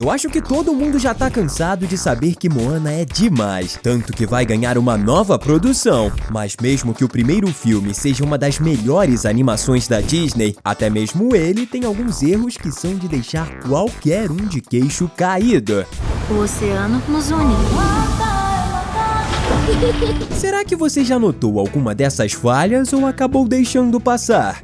Eu acho que todo mundo já tá cansado de saber que Moana é demais, tanto que vai ganhar uma nova produção. Mas mesmo que o primeiro filme seja uma das melhores animações da Disney, até mesmo ele tem alguns erros que são de deixar qualquer um de queixo caído. O oceano nos une. Será que você já notou alguma dessas falhas ou acabou deixando passar?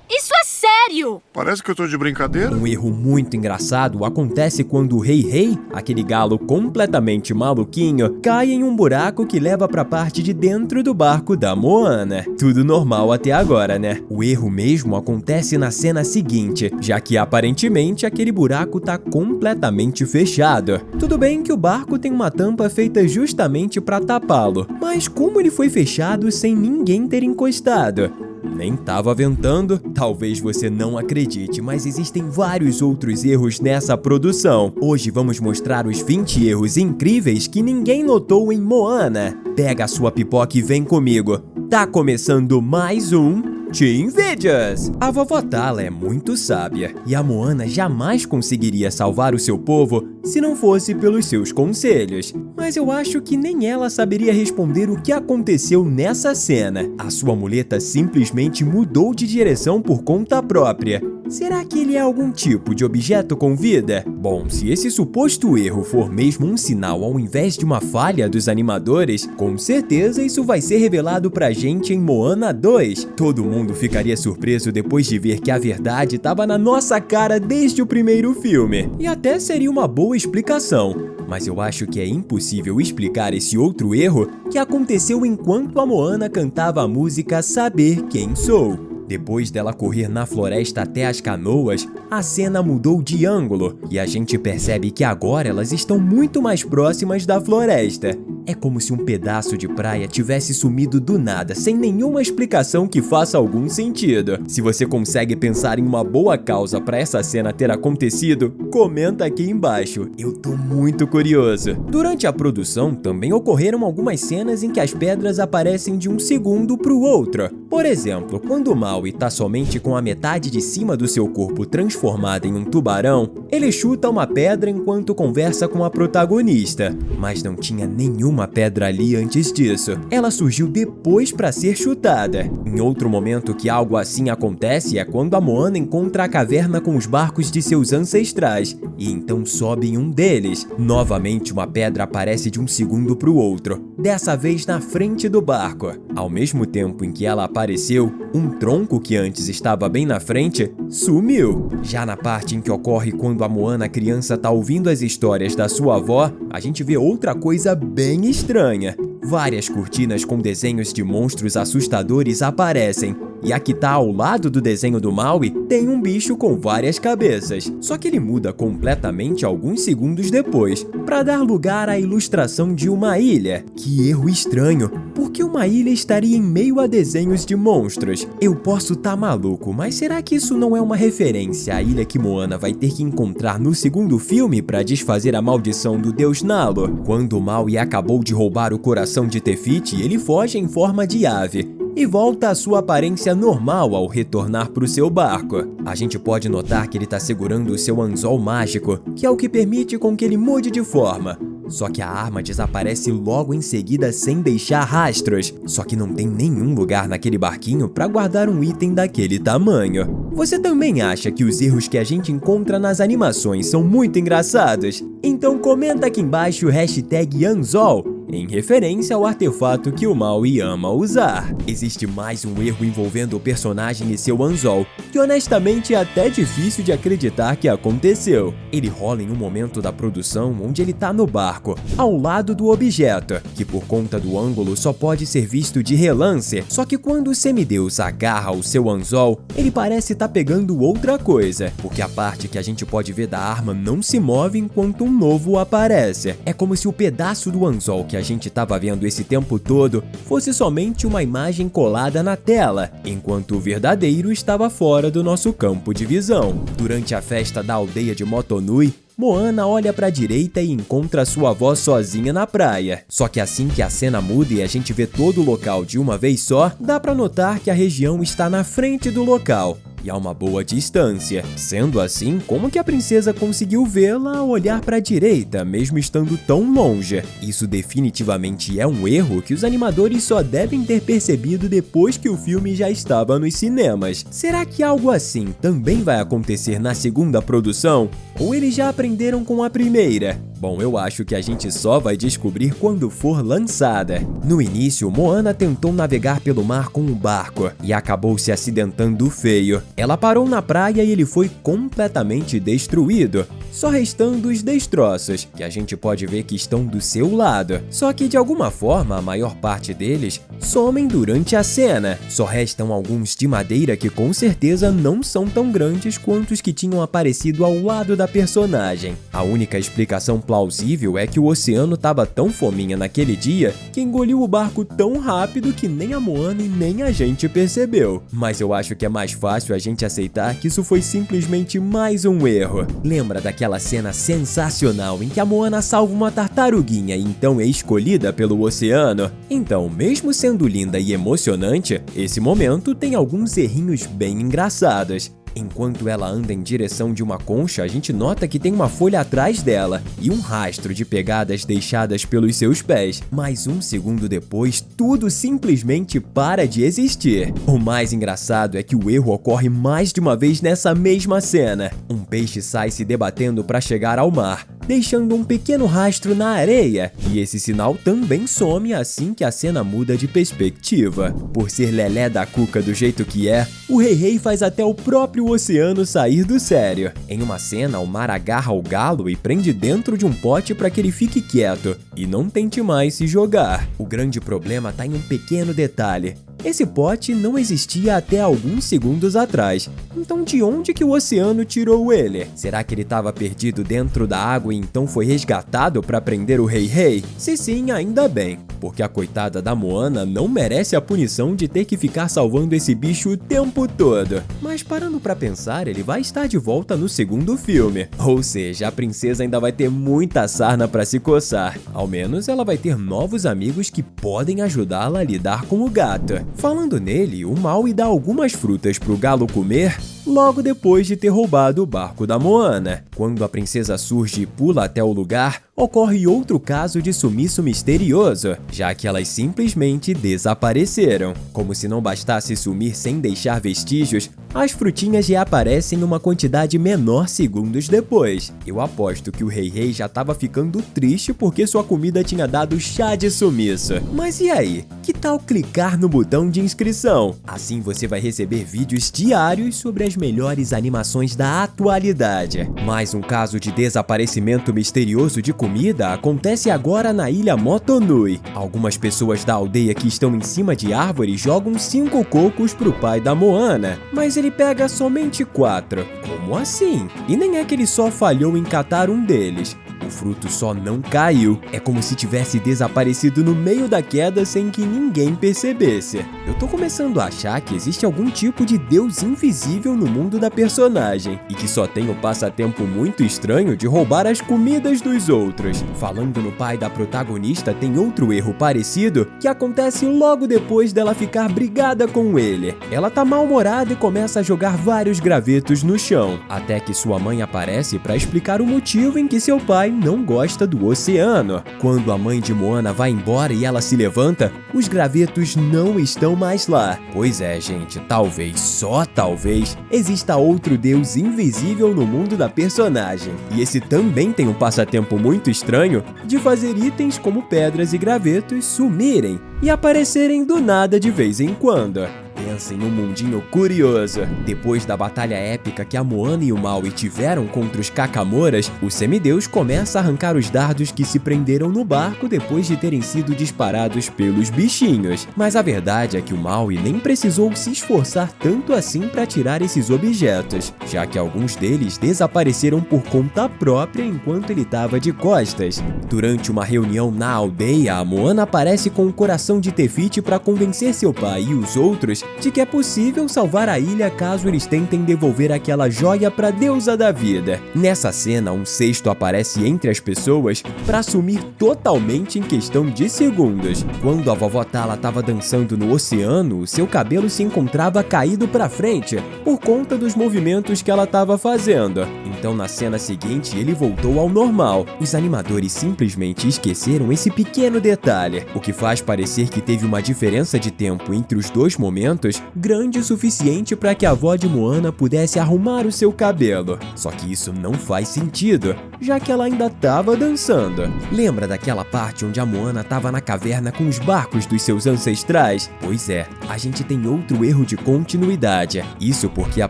Isso é sério! Parece que eu tô de brincadeira. Um erro muito engraçado acontece quando o Rei, aquele galo completamente maluquinho, cai em um buraco que leva pra parte de dentro do barco da Moana. Tudo normal até agora, né? O erro mesmo acontece na cena seguinte, já que aparentemente aquele buraco tá completamente fechado. Tudo bem que o barco tem uma tampa feita justamente pra tapá-lo, mas como ele foi fechado sem ninguém ter encostado? Nem tava ventando? Talvez você não acredite, mas existem vários outros erros nessa produção. Hoje vamos mostrar os 20 erros incríveis que ninguém notou em Moana. Pega a sua pipoca e vem comigo. Tá começando mais um Team Vídeos! A vovó Tala é muito sábia e a Moana jamais conseguiria salvar o seu povo se não fosse pelos seus conselhos. Mas eu acho que nem ela saberia responder o que aconteceu nessa cena. A sua muleta simplesmente mudou de direção por conta própria. Será que ele é algum tipo de objeto com vida? Bom, se esse suposto erro for mesmo um sinal ao invés de uma falha dos animadores, com certeza isso vai ser revelado pra gente em Moana 2. Todo mundo ficaria surpreso depois de ver que a verdade estava na nossa cara desde o primeiro filme. E até seria uma boa explicação. Mas eu acho que é impossível explicar esse outro erro que aconteceu enquanto a Moana cantava a música Saber Quem Sou. Depois dela correr na floresta até as canoas, a cena mudou de ângulo e a gente percebe que agora elas estão muito mais próximas da floresta. É como se um pedaço de praia tivesse sumido do nada, sem nenhuma explicação que faça algum sentido. Se você consegue pensar em uma boa causa para essa cena ter acontecido, comenta aqui embaixo. Eu tô muito curioso. Durante a produção, também ocorreram algumas cenas em que as pedras aparecem de um segundo pro outro. Por exemplo, quando Maui tá somente com a metade de cima do seu corpo transformada em um tubarão, ele chuta uma pedra enquanto conversa com a protagonista. Mas não tinha nenhuma pedra ali antes disso. Ela surgiu depois para ser chutada. Em outro momento que algo assim acontece é quando a Moana encontra a caverna com os barcos de seus ancestrais e então sobe em um deles. Novamente uma pedra aparece de um segundo para o outro, dessa vez na frente do barco. Ao mesmo tempo em que ela apareceu, um tronco que antes estava bem na frente sumiu. Já na parte em que ocorre quando a Moana criança tá ouvindo as histórias da sua avó, a gente vê outra coisa bem estranha. Várias cortinas com desenhos de monstros assustadores aparecem. E a que tá ao lado do desenho do Maui tem um bicho com várias cabeças. Só que ele muda completamente alguns segundos depois, para dar lugar à ilustração de uma ilha. Que erro estranho! Porque uma ilha estaria em meio a desenhos de monstros? Eu posso tá maluco, mas será que isso não é uma referência à ilha que Moana vai ter que encontrar no segundo filme para desfazer a maldição do deus Nalo? Quando Maui acabou de roubar o coração de Te Fiti, ele foge em forma de ave e volta à sua aparência normal ao retornar para o seu barco. A gente pode notar que ele está segurando o seu anzol mágico, que é o que permite com que ele mude de forma. Só que a arma desaparece logo em seguida sem deixar rastros. Só que não tem nenhum lugar naquele barquinho para guardar um item daquele tamanho. Você também acha que os erros que a gente encontra nas animações são muito engraçados? Então comenta aqui embaixo o hashtag Anzol, em referência ao artefato que o Maui ama usar. Existe mais um erro envolvendo o personagem e seu anzol, que honestamente é até difícil de acreditar que aconteceu. Ele rola em um momento da produção onde ele tá no barco, ao lado do objeto, que por conta do ângulo só pode ser visto de relance, só que quando o semideus agarra o seu anzol, ele parece tá pegando outra coisa, porque a parte que a gente pode ver da arma não se move enquanto um novo aparece. É como se o pedaço do anzol que a gente tava vendo esse tempo todo fosse somente uma imagem colada na tela, enquanto o verdadeiro estava fora do nosso campo de visão. Durante a festa da aldeia de Motonui, Moana olha para a direita e encontra sua avó sozinha na praia. Só que assim que a cena muda e a gente vê todo o local de uma vez só, dá para notar que a região está na frente do local. e a uma boa distância. Sendo assim, como que a princesa conseguiu vê-la ao olhar para a direita, mesmo estando tão longe? Isso definitivamente é um erro que os animadores só devem ter percebido depois que o filme já estava nos cinemas. Será que algo assim também vai acontecer na segunda produção? Ou eles já aprenderam com a primeira? Bom, eu acho que a gente só vai descobrir quando for lançada. No início, Moana tentou navegar pelo mar com um barco e acabou se acidentando feio. Ela parou na praia e ele foi completamente destruído, só restando os destroços, que a gente pode ver que estão do seu lado. Só que de alguma forma, a maior parte deles somem durante a cena. Só restam alguns de madeira que com certeza não são tão grandes quanto os que tinham aparecido ao lado da personagem. A única explicação plausível é que o oceano estava tão fominha naquele dia que engoliu o barco tão rápido que nem a Moana e nem a gente percebeu. Mas eu acho que é mais fácil a gente aceitar que isso foi simplesmente mais um erro. Lembra daquela cena sensacional em que a Moana salva uma tartaruguinha e então é escolhida pelo oceano? Então, mesmo sendo linda e emocionante, esse momento tem alguns errinhos bem engraçados. Enquanto ela anda em direção de uma concha, a gente nota que tem uma folha atrás dela e um rastro de pegadas deixadas pelos seus pés. Mas um segundo depois, tudo simplesmente para de existir. O mais engraçado é que o erro ocorre mais de uma vez nessa mesma cena. Um peixe sai se debatendo para chegar ao mar, deixando um pequeno rastro na areia, e esse sinal também some assim que a cena muda de perspectiva. Por ser lelé da cuca do jeito que é, o Rei faz até o próprio oceano sair do sério. Em uma cena, o mar agarra o galo e prende dentro de um pote para que ele fique quieto e não tente mais se jogar. O grande problema está em um pequeno detalhe. Esse pote não existia até alguns segundos atrás. Então de onde que o oceano tirou ele? Será que ele estava perdido dentro da água e então foi resgatado para prender o Rei? Se sim, ainda bem, porque a coitada da Moana não merece a punição de ter que ficar salvando esse bicho o tempo todo. Mas parando para pensar, ele vai estar de volta no segundo filme. Ou seja, a princesa ainda vai ter muita sarna para se coçar. Ao menos ela vai ter novos amigos que podem ajudá-la a lidar com o gato. Falando nele, o Maui dá algumas frutas pro galo comer logo depois de ter roubado o barco da Moana. Quando a princesa surge e pula até o lugar, ocorre outro caso de sumiço misterioso, já que elas simplesmente desapareceram. Como se não bastasse sumir sem deixar vestígios, as frutinhas reaparecem em uma quantidade menor segundos depois. Eu aposto que o Rei já estava ficando triste porque sua comida tinha dado chá de sumiço. Mas e aí? Que tal clicar no botão de inscrição? Assim você vai receber vídeos diários sobre as melhores animações da atualidade. Mais um caso de desaparecimento misterioso de comida acontece agora na ilha Motonui. Algumas pessoas da aldeia que estão em cima de árvores jogam 5 cocos pro pai da Moana, mas ele pega somente 4. Como assim? E nem é que ele só falhou em catar um deles. O fruto só não caiu. É como se tivesse desaparecido no meio da queda sem que ninguém percebesse. Eu tô começando a achar que existe algum tipo de deus invisível no mundo da personagem e que só tem o passatempo muito estranho de roubar as comidas dos outros. Falando no pai da protagonista, tem outro erro parecido que acontece logo depois dela ficar brigada com ele. Ela tá mal-humorada e começa a jogar vários gravetos no chão, até que sua mãe aparece para explicar o motivo em que seu pai não gosta do oceano. Quando a mãe de Moana vai embora e ela se levanta, os gravetos não estão mais lá. Pois é, gente, talvez, só talvez, exista outro deus invisível no mundo da personagem. E esse também tem um passatempo muito estranho de fazer itens como pedras e gravetos sumirem e aparecerem do nada de vez em quando. Pensa em um mundinho curioso. Depois da batalha épica que a Moana e o Maui tiveram contra os Kakamoras, o semideus começa a arrancar os dardos que se prenderam no barco depois de terem sido disparados pelos bichinhos. Mas a verdade é que o Maui nem precisou se esforçar tanto assim para tirar esses objetos, já que alguns deles desapareceram por conta própria enquanto ele estava de costas. Durante uma reunião na aldeia, a Moana aparece com o coração de Te Fiti para convencer seu pai e os outros de que é possível salvar a ilha caso eles tentem devolver aquela joia para a deusa da vida. Nessa cena, um cesto aparece entre as pessoas para sumir totalmente em questão de segundos. Quando a vovó Tala estava dançando no oceano, seu cabelo se encontrava caído para frente por conta dos movimentos que ela estava fazendo. Então, na cena seguinte, ele voltou ao normal. Os animadores simplesmente esqueceram esse pequeno detalhe, o que faz parecer que teve uma diferença de tempo entre os dois momentos grande o suficiente para que a avó de Moana pudesse arrumar o seu cabelo. Só que isso não faz sentido, já que ela ainda estava dançando. Lembra daquela parte onde a Moana estava na caverna com os barcos dos seus ancestrais? Pois é, a gente tem outro erro de continuidade. Isso porque a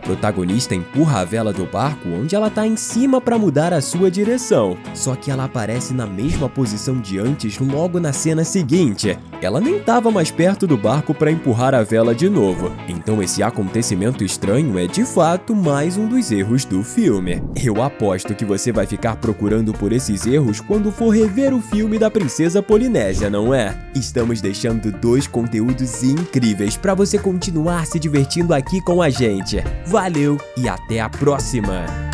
protagonista empurra a vela do barco onde ela está em cima para mudar a sua direção. Só que ela aparece na mesma posição de antes logo na cena seguinte. Ela nem estava mais perto do barco para empurrar a vela de novo. Então esse acontecimento estranho é de fato mais um dos erros do filme. Eu aposto que você vai ficar procurando por esses erros quando for rever o filme da Princesa Polinésia, não é? Estamos deixando 2 conteúdos incríveis para você continuar se divertindo aqui com a gente. Valeu e até a próxima!